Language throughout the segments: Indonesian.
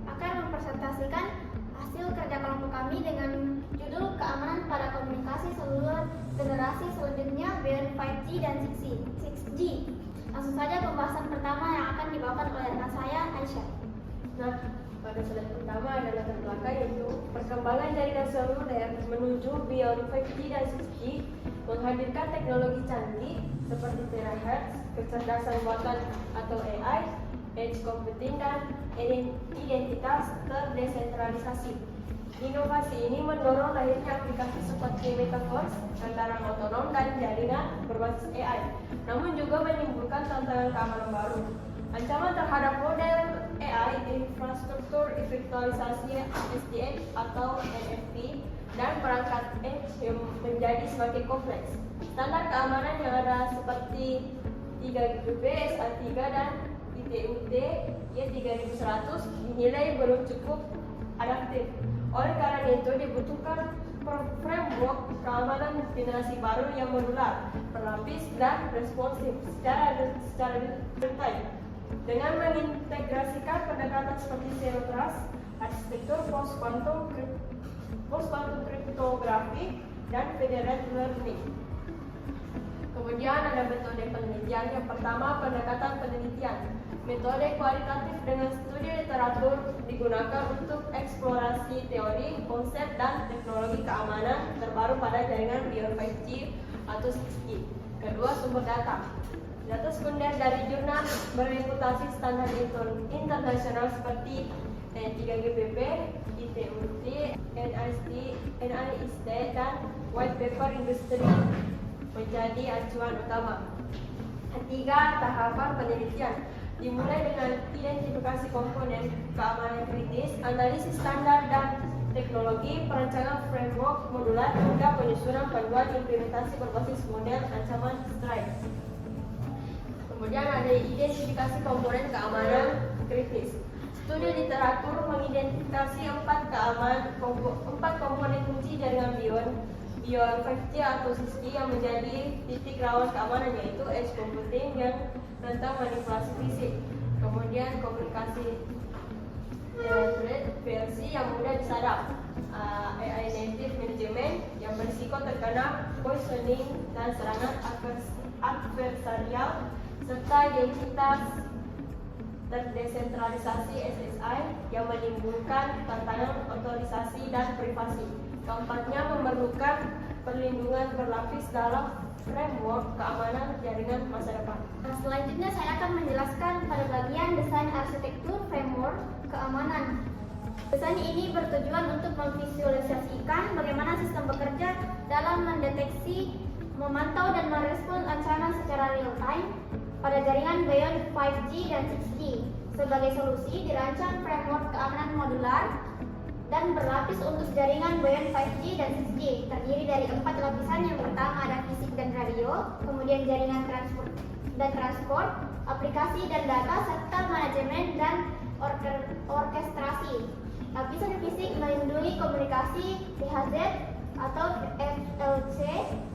akan mempresentasikan hasil kerja kelompok kami dengan judul Keamanan pada Komunikasi Seluler Generasi Selanjutnya Beyond 5G dan 6G. Langsung saja pembahasan pertama yang akan dibawakan oleh rekan saya, Aisyah. Nah, pada slide pertama ada latar belakang yaitu perkembangan jaringan seluler menuju beyond 5G dan 6G menghadirkan teknologi canggih seperti terahertz, kecerdasan buatan atau AI, edge computing, dan identitas terdesentralisasi. Inovasi ini mendorong lahirnya aplikasi seperti metaverse, kendaraan otonom, dan jaringan berbasis AI, namun juga menimbulkan tantangan keamanan baru. Ancaman terhadap model AI, infrastruktur virtualisasi SDN atau NFT, dan perangkat edge yang menjadi semakin kompleks. Standar keamanan yang ada seperti 3GPP, SA3, dan ITU-T Y3100 dinilai belum cukup adaptif. Oleh karena itu dibutuhkan framework keamanan generasi baru yang modular, berlapis, dan responsif secara real time. Dengan mengintegrasikan pendekatan seperti zero trust, arsitektur post-quantum kriptografi, dan federated learning. Kemudian ada metode penelitian. Yang pertama, pendekatan penelitian. Metode kualitatif dengan studi literatur digunakan untuk eksplorasi teori, konsep, dan teknologi keamanan terbaru pada jaringan beyond 5G atau 6G. Kedua, sumber data. Data sekunder dari jurnal berreputasi standar internasional seperti 3GPP, ITU-T, NIST, dan white paper industri menjadi acuan utama. Ketiga, tahapan penelitian. Dimulai dengan identifikasi komponen keamanan kritis, analisis standar dan teknologi, perancangan framework modular, hingga penyusunan panduan implementasi berbasis model ancaman strike. Kemudian ada identifikasi komponen keamanan kritis. Studi literatur mengidentifikasi empat komponen kunci jaringan beyond 5G atau 6G yang menjadi titik rawan keamanan, yaitu edge computing yang tentang manipulasi fisik, kemudian komunikasi versi yang mudah disadap, AI native management yang berisiko terkena poisoning dan serangan adversarial, serta identitas terdesentralisasi SSI yang menimbulkan tantangan otorisasi dan privasi. Keempatnya memerlukan perlindungan berlapis dalam framework keamanan jaringan masa depan. Selanjutnya saya akan menjelaskan pada bagian desain arsitektur framework keamanan. Desain ini bertujuan untuk memvisualisasikan bagaimana sistem bekerja dalam mendeteksi, memantau, dan merespons ancaman secara real time pada jaringan beyond 5G dan 6G. Sebagai solusi, dirancang framework keamanan modular dan berlapis untuk jaringan beyond 5G dan 6G, terdiri dari 4 lapisan. Yang pertama ada fisik dan radio, kemudian jaringan transport, aplikasi dan data, serta manajemen dan orkestrasi. Lapisan fisik melindungi komunikasi PHZ atau FLC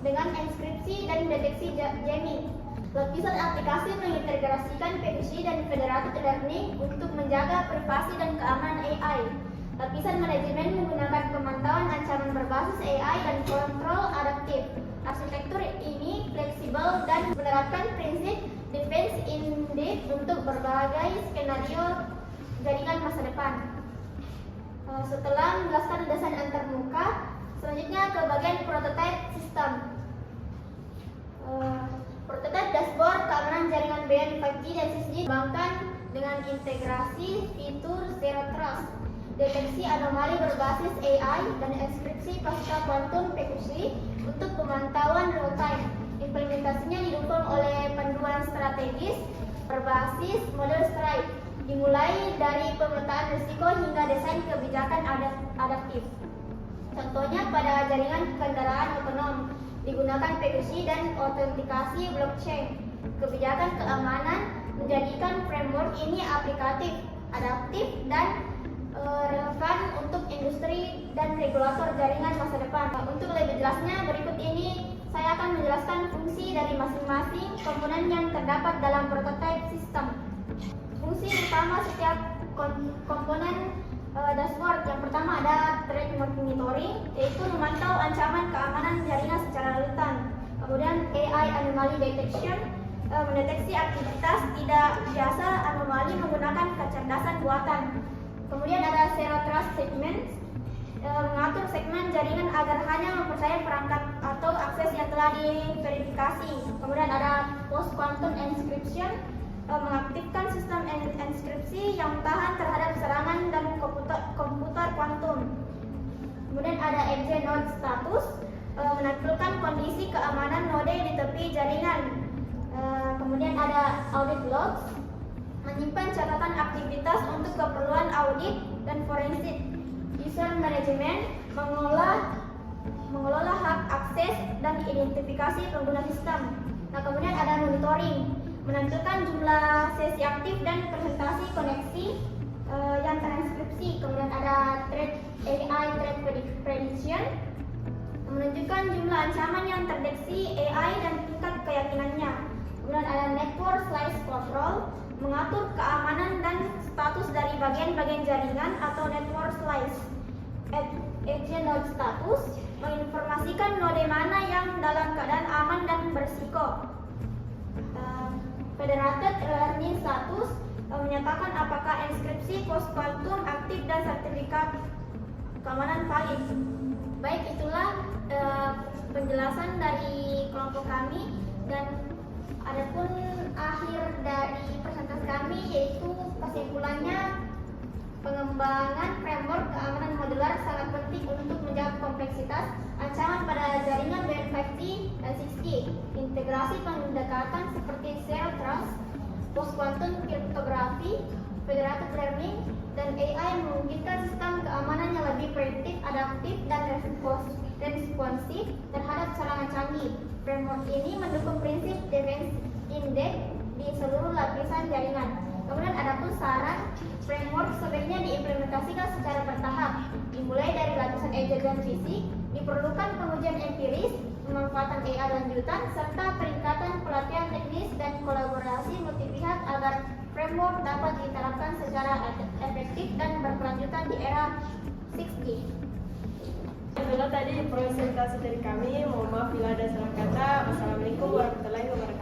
dengan enkripsi dan deteksi jamming. Lapisan aplikasi mengintegrasikan PUC dan federated learning untuk menjaga privasi dan keamanan AI. Lapisan manajemen menggunakan pemantauan ancaman berbasis AI dan kontrol adaptif. Arsitektur ini fleksibel dan menerapkan prinsip defense in depth untuk berbagai skenario jaringan masa depan. Setelah menjelaskan desain antarmuka, selanjutnya ke bagian prototype system. Prototype dashboard keamanan jaringan beyond 5G dan 6G dikembangkan dengan integrasi fitur zero trust, deteksi anomali berbasis AI, dan enkripsi pasca kuantum PQC untuk pemantauan real time. Implementasinya didukung oleh panduan strategis berbasis model strike, dimulai dari pemetaan risiko hingga desain kebijakan adaptif. Contohnya pada jaringan kendaraan otonom digunakan PQC dan autentikasi blockchain. Kebijakan keamanan menjadikan framework ini aplikatif, adaptif, dan relevan untuk industri dan regulator jaringan masa depan. Untuk lebih jelasnya, berikut ini saya akan menjelaskan fungsi dari masing-masing komponen yang terdapat dalam prototype system. fungsi utama setiap komponen dashboard. Yang pertama ada threat monitoring, yaitu memantau ancaman keamanan jaringan secara real-time. Kemudian AI anomaly detection, mendeteksi aktivitas tidak biasa anomali menggunakan kecerdasan buatan. Kemudian ada zero trust segment, mengatur segmen jaringan agar hanya mempercayai perangkat atau akses yang telah diverifikasi. Kemudian ada post quantum encryption, mengaktifkan sistem enskripsi yang tahan terhadap serangan dan komputer kuantum. Kemudian ada edge node status, menampilkan kondisi keamanan node di tepi jaringan. Kemudian ada audit logs, menyimpan catatan aktivitas untuk keperluan audit dan forensik. User management, mengelola hak akses dan identifikasi pengguna sistem. Nah, kemudian ada monitoring, menampilkan jumlah sesi aktif dan presentasi koneksi yang transkripsi. Kemudian ada AI threat prediction, menunjukkan jumlah ancaman yang terdeteksi AI dan tingkat keyakinannya. Kemudian ada network slice control, mengatur keamanan dan status dari bagian-bagian jaringan atau network slice. Edge node status, menginformasikan node mana yang dalam keadaan aman dan berisiko. Federated learning status, menyatakan apakah enskripsi post quantum aktif dan sertifikat keamanan valid. Baik, itulah penjelasan dari kelompok kami, dan adapun akhir dari presentasi kami yaitu kesimpulannya, pengembangan framework keamanan modular sangat penting untuk menjawab kompleksitas ancaman pada jaringan WAN 5G dan 6G. Integrasi pendekatan seperti zero trust, post quantum cryptography, federated learning, dan AI memungkinkan sistem keamanan yang lebih prediktif, adaptif, dan responsif terhadap serangan canggih. Framework ini mendukung prinsip defense in depth di seluruh lapisan jaringan. Kemudian ada pun saran, framework sebaiknya diimplementasikan secara bertahap, dimulai dari lapisan ejakan fisik, diperlukan pengujian empiris, pemanfaatan AI lanjutan, serta peningkatan pelatihan teknis dan kolaborasi multipihak agar framework dapat diterapkan secara efektif dan berkelanjutan di era 6G. Itulah tadi presentasi dari kami. Mohon maaf bila ada salah kata. Wassalamualaikum warahmatullahi wabarakatuh.